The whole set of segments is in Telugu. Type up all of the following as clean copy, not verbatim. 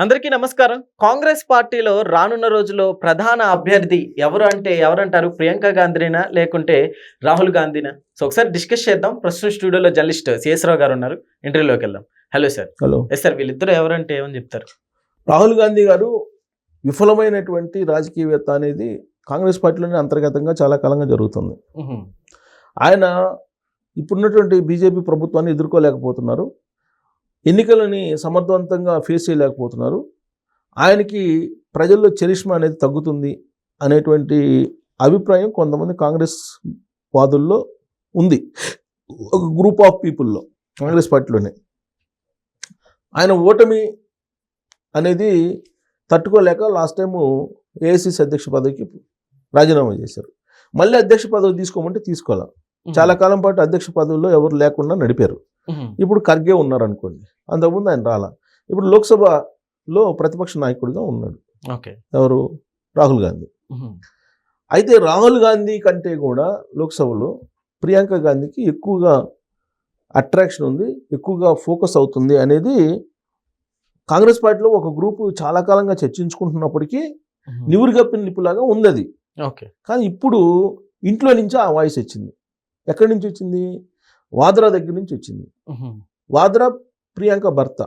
అందరికీ నమస్కారం. కాంగ్రెస్ పార్టీలో రానున్న రోజుల్లో ప్రధాన అభ్యర్థి ఎవరంటారు? ప్రియాంక గాంధీనా? లేకుంటే రాహుల్ గాంధీనా? సో ఒకసారి డిస్కస్ చేద్దాం. ప్రస్తుతం స్టూడియోలో జర్నలిస్ట్ సిఎస్ రావు గారు ఉన్నారు. ఇంటర్వ్యూలోకి వెళ్దాం. Hello sir. Hello. Yes sir, వీళ్ళిద్దరు ఎవరంటే ఏమని చెప్తారు? రాహుల్ గాంధీ గారు విఫలమైనటువంటి రాజకీయవేత్త అనేది కాంగ్రెస్ పార్టీలోనే అంతర్గతంగా చాలా కాలంగా జరుగుతుంది. ఆయన ఇప్పుడున్నటువంటి బీజేపీ ప్రభుత్వాన్ని ఎదుర్కోలేకపోతున్నారు. ఎన్నికలని సమర్థవంతంగా ఫేస్ చేయలేకపోతున్నారు. ఆయనకి ప్రజల్లో చరిష్మా అనేది తగ్గుతుంది అనేటువంటి అభిప్రాయం కొంతమంది కాంగ్రెస్ వాదుల్లో ఉంది. ఒక గ్రూప్ ఆఫ్ పీపుల్లో కాంగ్రెస్ పార్టీలోనే. ఆయన ఓటమి అనేది తట్టుకోలేక లాస్ట్ టైము ఏఐసిసి అధ్యక్ష పదవికి రాజీనామా చేశారు. మళ్ళీ అధ్యక్ష పదవి తీసుకోమంటే తీసుకోవాలి. చాలా కాలం పాటు అధ్యక్ష పదవిలో ఎవరు లేకుండా నడిపారు. ఇప్పుడు ఖర్గే ఉన్నారు అనుకోండి. అంతకుముందు ఆయన రాలా. ఇప్పుడు లోక్సభలో ప్రతిపక్ష నాయకుడిగా ఉన్నాడు. ఓకే. ఎవరు? రాహుల్ గాంధీ. అయితే రాహుల్ గాంధీ కంటే కూడా లోక్సభలో ప్రియాంక గాంధీకి ఎక్కువగా అట్రాక్షన్ ఉంది, ఎక్కువగా ఫోకస్ అవుతుంది అనేది కాంగ్రెస్ పార్టీలో ఒక గ్రూపు చాలా కాలంగా చర్చించుకుంటున్నప్పటికీ నివురుగప్పిన నిప్పులాగా ఉంది అది. ఓకే. కానీ ఇప్పుడు ఇంట్లో నుంచి ఆ వాయిస్ వచ్చింది. ఎక్కడి నుంచి వచ్చింది? వాద్రా దగ్గర నుంచి వచ్చింది. వాద్రా ప్రియాంక భర్త.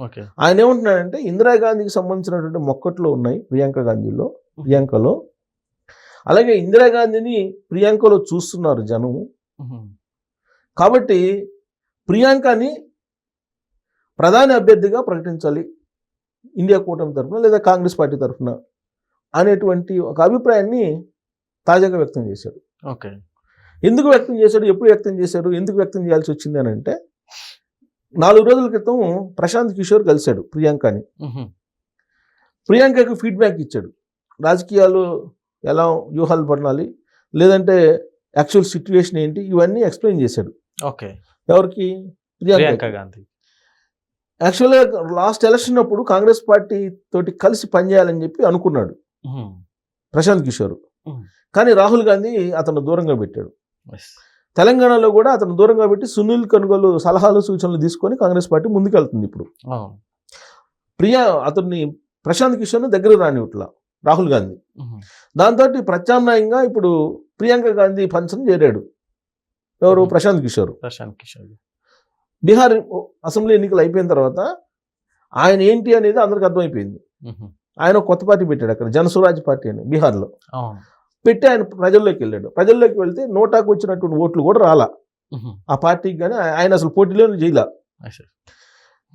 ఓకే. ఆయన ఏమంటున్నాడంటే ఇందిరాగాంధీకి సంబంధించినటువంటి మొక్కట్లు ఉన్నాయి ప్రియాంకలో. అలాగే ఇందిరాగాంధీని ప్రియాంకలో చూస్తున్నారు జనం. కాబట్టి ప్రియాంకని ప్రధాని అభ్యర్థిగా ప్రకటించాలి ఇండియా కూటమి తరఫున లేదా కాంగ్రెస్ పార్టీ తరఫున అనేటువంటి ఒక అభిప్రాయాన్ని తాజాగా వ్యక్తం చేశాడు. ఓకే. ఎందుకు వ్యక్తం చేశాడు? ఎప్పుడు వ్యక్తం చేశారు? ఎందుకు వ్యక్తం చేయాల్సి వచ్చింది అని అంటే 4 రోజుల క్రితం ప్రశాంత్ కిషోర్ కలిశాడు ప్రియాంకని. ప్రియాంకకి ఫీడ్బ్యాక్ ఇచ్చాడు. రాజకీయాలు ఎలా వ్యూహాలు పడాలి, లేదంటే యాక్చువల్ సిచ్యువేషన్ ఏంటి, ఇవన్నీ ఎక్స్ప్లెయిన్ చేశాడు. ఓకే. ఎవరికి? ప్రియాంక గాంధీ. యాక్చువల్గా లాస్ట్ ఎలక్షన్ అప్పుడు కాంగ్రెస్ పార్టీ తోటి కలిసి పనిచేయాలని చెప్పి అనుకున్నాడు ప్రశాంత్ కిషోర్. కానీ రాహుల్ గాంధీ అతను దూరంగా పెట్టాడు. తెలంగాణలో కూడా అతను దూరంగా పెట్టి సునీల్ కనుగోలు సలహాలు సూచనలు తీసుకొని కాంగ్రెస్ పార్టీ ముందుకెళ్తుంది. ఇప్పుడు అతన్ని ప్రశాంత్ కిషోర్ని దగ్గర రానివ్వట్లా రాహుల్ గాంధీ. దాంతో ప్రత్యామ్నాయంగా ఇప్పుడు ప్రియాంక గాంధీ పంచం చేరాడు. ఎవరు? ప్రశాంత్ కిషోర్. బీహార్ అసెంబ్లీ ఎన్నికలు అయిపోయిన తర్వాత ఆయన ఏంటి అనేది అందరికి అర్థమైపోయింది. ఆయన కొత్త పార్టీ పెట్టాడు అక్కడ, జనస్వరాజ్ పార్టీ అని బీహార్లో పెట్టి ఆయన ప్రజల్లోకి వెళ్ళాడు. ప్రజల్లోకి వెళ్తే నోటాకు వచ్చినటువంటి ఓట్లు కూడా రాలా ఆ పార్టీకి. కానీ ఆయన అసలు పోటీలోనే చేయలా.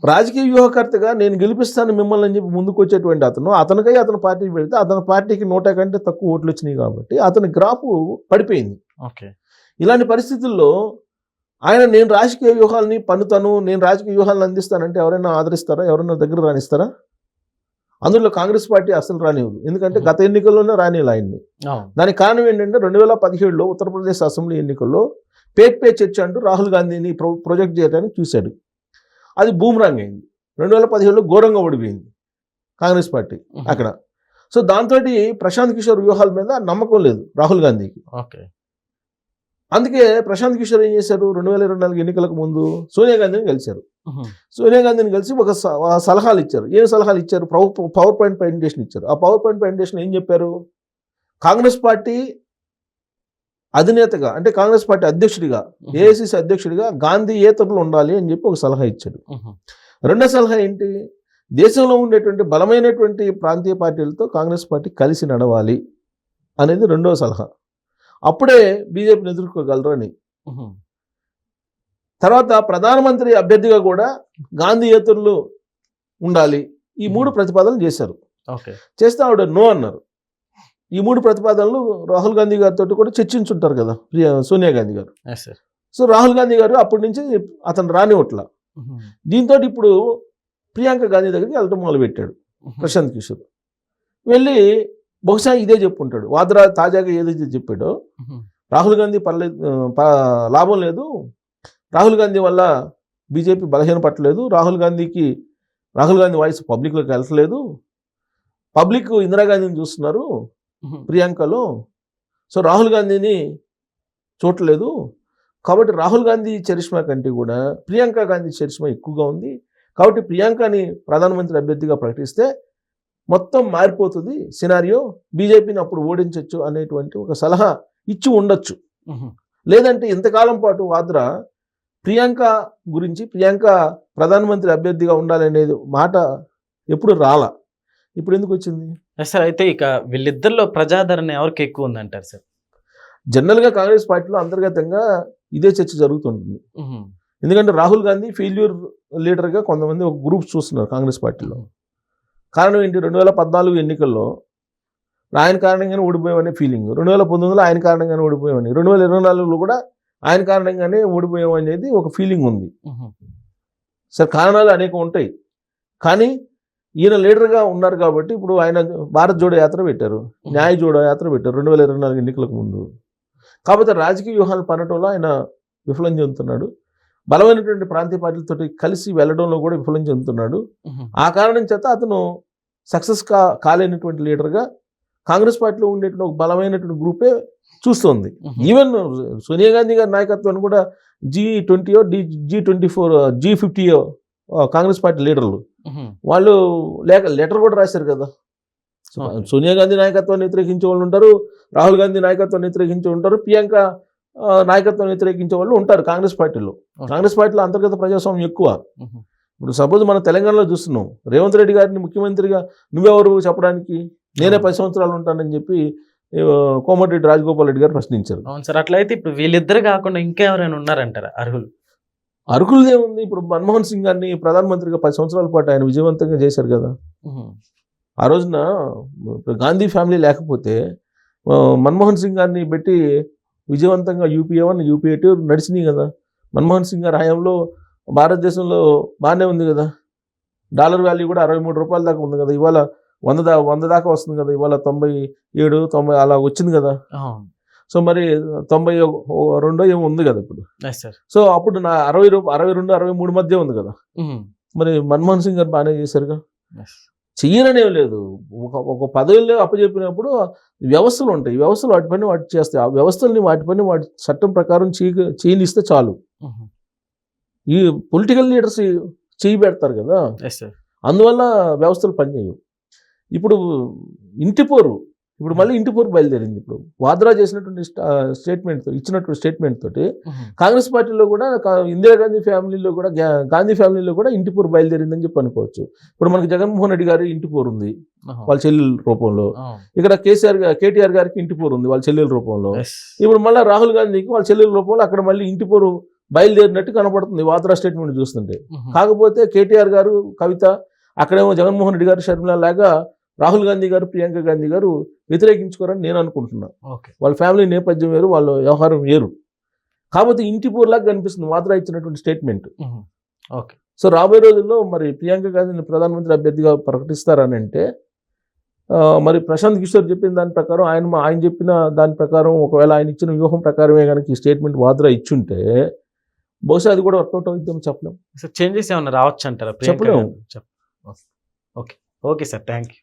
రాజకీయ వ్యూహకర్తగా నేను గెలిపిస్తాను మిమ్మల్ని అని చెప్పి ముందుకు వచ్చేటువంటి అతనికై అతను పార్టీ పెడితే అతని పార్టీకి 100 కంటే తక్కువ ఓట్లు వచ్చినాయి కాబట్టి అతని గ్రాఫ్ పడిపోయింది. ఇలాంటి పరిస్థితుల్లో ఆయన నేను రాజకీయ వ్యూహాలని పన్నుతాను, నేను రాజకీయ వ్యూహాలను అందిస్తానంటే ఎవరైనా ఆదరిస్తారా? ఎవరైనా దగ్గర రానిస్తారా? అందులో కాంగ్రెస్ పార్టీ అసలు రానివ్వదు. ఎందుకంటే గత ఎన్నికల్లోనే రానివ్వాలి ఆయన్ని. దానికి కారణం ఏంటంటే 2017లో ఉత్తరప్రదేశ్ అసెంబ్లీ ఎన్నికల్లో పే చర్చ అంటూ రాహుల్ గాంధీని ప్రొజెక్ట్ చేయడానికి చూశాడు. అది బూమ్రాంగ్ అయింది. 2017లో ఘోరంగా ఓడిపోయింది కాంగ్రెస్ పార్టీ అక్కడ. సో దాంతో ప్రశాంత్ కిషోర్ వ్యూహాల మీద నమ్మకం లేదు రాహుల్ గాంధీకి. అందుకే ప్రశాంత్ కిషోర్ ఏం చేశారు? 2024 ఎన్నికలకు ముందు సోనియా గాంధీని కలిశారు. సోనియా గాంధీని కలిసి ఒక సలహాలు ఇచ్చారు. ఏం సలహాలు ఇచ్చారు? పవర్ పాయింట్ ప్రజెంటేషన్ ఇచ్చారు. ఆ పవర్ పాయింట్ ప్రజెంటేషన్ ఏం చెప్పారు? కాంగ్రెస్ పార్టీ అధినేతగా అంటే కాంగ్రెస్ పార్టీ అధ్యక్షుడిగా, ఏఐసిసి అధ్యక్షుడిగా గాంధీ ఏతరులు ఉండాలి అని చెప్పి ఒక సలహా ఇచ్చాడు. రెండో సలహా ఏంటి? దేశంలో ఉండేటువంటి బలమైనటువంటి ప్రాంతీయ పార్టీలతో కాంగ్రెస్ పార్టీ కలిసి నడవాలి అనేది రెండో సలహా. అప్పుడే బీజేపీని ఎదుర్కోగలరు అని. తర్వాత ప్రధానమంత్రి అభ్యర్థిగా కూడా గాంధీయేతరులు ఉండాలి. ఈ 3 ప్రతిపాదనలు చేశారు. చేస్తే ఆవిడ నో అన్నారు. ఈ 3 ప్రతిపాదనలు రాహుల్ గాంధీ గారితో కూడా చర్చించుంటారు కదా సోనియా గాంధీ గారు. సో రాహుల్ గాంధీ గారు అప్పటి నుంచి అతను రానివ్వట్లా. దీంతో ఇప్పుడు ప్రియాంక గాంధీ దగ్గరికి వెళ్ళటం మొదలుపెట్టాడు ప్రశాంత్ కిషోర్. వెళ్ళి బహుశా ఇదే చెప్పుంటాడు. వాద్రా తాజాగా ఏదైతే చెప్పాడో రాహుల్ గాంధీ లాభం లేదు, రాహుల్ గాంధీ వల్ల బీజేపీ బలహీన పట్టలేదు, రాహుల్ గాంధీ వాయిస్ పబ్లిక్లోకి వెళ్ళట్లేదు, పబ్లిక్ ఇందిరాగాంధీని చూస్తున్నారు ప్రియాంకలో, సో రాహుల్ గాంధీని చూడలేదు. కాబట్టి రాహుల్ గాంధీ చరిష్మా కంటే కూడా ప్రియాంక గాంధీ చరిష్మా ఎక్కువగా ఉంది. కాబట్టి ప్రియాంకని ప్రధానమంత్రి అభ్యర్థిగా ప్రకటిస్తే మొత్తం మారిపోతుంది సినారియో, బీజేపీని అప్పుడు ఓడించవచ్చు అనేటువంటి ఒక సలహా ఇచ్చి ఉండొచ్చు. లేదంటే ఇంతకాలం పాటు వాద్రా ప్రియాంక గురించి, ప్రియాంక ప్రధానమంత్రి అభ్యర్థిగా ఉండాలనేది మాట ఎప్పుడు రాలా, ఇప్పుడు ఎందుకు వచ్చింది సార్? అయితే ఇక వీళ్ళిద్దరిలో ప్రజాదరణ ఎవరికి ఎక్కువ ఉందంటారు సార్? జనరల్గా కాంగ్రెస్ పార్టీలో అంతర్గతంగా ఇదే చర్చ జరుగుతుంటుంది. ఎందుకంటే రాహుల్ గాంధీ ఫెయిల్యూర్ లీడర్గా కొంతమంది ఒక గ్రూప్ చూస్తున్నారు కాంగ్రెస్ పార్టీలో. కారణం ఏంటి? 2014 ఎన్నికల్లో ఆయన కారణంగానే ఓడిపోయామనే ఫీలింగ్, 2019లో ఆయన కారణంగానే ఓడిపోయామని, 2024లో కూడా ఆయన కారణంగానే ఓడిపోయాం అనేది ఒక ఫీలింగ్ ఉంది. సార్ కారణాలు అనేక ఉంటాయి, కానీ ఈయన లీడర్గా ఉన్నారు కాబట్టి ఇప్పుడు ఆయన భారత్ జోడో యాత్ర పెట్టారు, న్యాయ జోడో యాత్ర పెట్టారు 2024 ఎన్నికలకు ముందు. కాకపోతే రాజకీయ వ్యూహాలు పనటంలో ఆయన విఫలం చెందుతున్నాడు. బలమైనటువంటి ప్రాంతీయ పార్టీలతో కలిసి వెళ్ళడంలో కూడా విఫలం చెందుతున్నాడు. ఆ కారణం చేత అతను సక్సెస్ కాలేనటువంటి లీడర్గా కాంగ్రెస్ పార్టీలో ఉండేటువంటి ఒక బలమైనటువంటి గ్రూపే చూస్తుంది. ఈవెన్ సోనియా గాంధీ గారి నాయకత్వాన్ని కూడా G20 G24 G50 Congress party లీడర్లు వాళ్ళు లెటర్ కూడా రాశారు కదా. సోనియా గాంధీ నాయకత్వాన్ని వ్యతిరేకించే వాళ్ళు ఉంటారు, రాహుల్ గాంధీ నాయకత్వాన్ని వ్యతిరేకించే ఉంటారు, ప్రియాంక నాయకత్వాన్ని వ్యతిరేకించే వాళ్ళు ఉంటారు కాంగ్రెస్ పార్టీలో. కాంగ్రెస్ పార్టీలో అంతర్గత ప్రజాస్వామ్యం ఎక్కువ. ఇప్పుడు సపోజ్ మనం తెలంగాణలో చూస్తున్నాం, రేవంత్ రెడ్డి గారిని ముఖ్యమంత్రిగా నువ్వెవరు చెప్పడానికి, నేనే 10 సంవత్సరాలు ఉంటానని చెప్పి కోమటిరెడ్డి రాజగోపాల్ రెడ్డి గారు ప్రశ్నించారు. అవును సార్. అట్లయితే ఇప్పుడు వీళ్ళిద్దరు కాకుండా ఇంకా ఎవరైనా ఉన్నారంటారా అర్హులు? అర్హులదే ఉంది. ఇప్పుడు మన్మోహన్ సింగ్ గారిని ప్రధానమంత్రిగా 10 సంవత్సరాల పాటు ఆయన విజయవంతంగా చేశారు కదా. ఆ రోజున గాంధీ ఫ్యామిలీ లేకపోతే మన్మోహన్ సింగ్ గారిని పెట్టి విజయవంతంగా UPA 1 UPA 2 నడిచినాయి కదా. మన్మోహన్ సింగ్ గారి హయాంలో భారతదేశంలో బాగానే ఉంది కదా. డాలర్ వాల్యూ కూడా 63 రూపాయల దాకా ఉంది కదా. ఇవాళ 100 దాకా వస్తుంది కదా. ఇవాళ 97 90 అలా వచ్చింది కదా. సో మరి 92 ఏమో ఉంది కదా ఇప్పుడు. సో అప్పుడు నా 62 63 మధ్య ఉంది కదా. మరి మన్మోహన్ సింగ్ గారు బాగానే చేశారుగా. చెయ్యరనేం లేదు. ఒక పదవిలో అప్పచెప్పినప్పుడు వ్యవస్థలు ఉంటాయి, వ్యవస్థలు వాటి పని వాటి చేస్తాయి. ఆ వ్యవస్థల్ని వాటి పని వాటి చట్టం ప్రకారం చేయనిస్తే చాలు. ఈ పొలిటికల్ లీడర్స్ చేయి పెడతారు కదా, అందువల్ల వ్యవస్థలు పనిచేయవు. ఇప్పుడు మళ్ళీ ఇంటి పోరు బయలుదేరింది. ఇప్పుడు వాద్రా చేసినటువంటి ఇచ్చినటువంటి స్టేట్మెంట్ తోటి కాంగ్రెస్ పార్టీలో కూడా ఇందిరాగాంధీ ఫ్యామిలీలో కూడా గాంధీ ఫ్యామిలీలో కూడా ఇంటి పోరు బయలుదేరిందని చెప్పి అనుకోవచ్చు. ఇప్పుడు మనకి జగన్మోహన్ రెడ్డి గారి ఇంటి పోరు ఉంది వాళ్ళ చెల్లెల రూపంలో, ఇక్కడ KTR గారికి ఇంటి పోరు ఉంది వాళ్ళ చెల్లెల రూపంలో, ఇప్పుడు మళ్ళీ రాహుల్ గాంధీకి వాళ్ళ చెల్లెల రూపంలో అక్కడ మళ్ళీ ఇంటి పోరు బయలుదేరినట్టు కనపడుతుంది వాద్రా స్టేట్మెంట్ చూస్తుంటే. కాకపోతే KTR గారు కవిత, అక్కడేమో జగన్మోహన్ రెడ్డి గారు షర్మిల లాగా రాహుల్ గాంధీ గారు ప్రియాంక గాంధీ గారు వ్యతిరేకించుకోరని నేను అనుకుంటున్నా. వాళ్ళ ఫ్యామిలీ నేపథ్యం వేరు, వాళ్ళ వ్యవహారం వేరు. కాకపోతే ఇంటి పోరులాగా కనిపిస్తుంది వాద్రా ఇచ్చినటువంటి స్టేట్మెంట్. సో రాబోయే రోజుల్లో మరి ప్రియాంక గాంధీని ప్రధానమంత్రి అభ్యర్థిగా ప్రకటిస్తారని అంటే మరి ప్రశాంత్ కిషోర్ చెప్పిన దాని ప్రకారం ఆయన చెప్పిన దాని ప్రకారం ఒకవేళ ఆయన ఇచ్చిన వ్యూహం ప్రకారమే కనుక ఈ స్టేట్మెంట్ వాద్రా ఇచ్చుంటే బహుశా అది కూడా వర్కౌట్ అవుతుందేమో చెప్పలేం. చేంజెస్ ఏమన్నా రావచ్చు అంటారా? చెప్పలేము. Okay sir, thank you.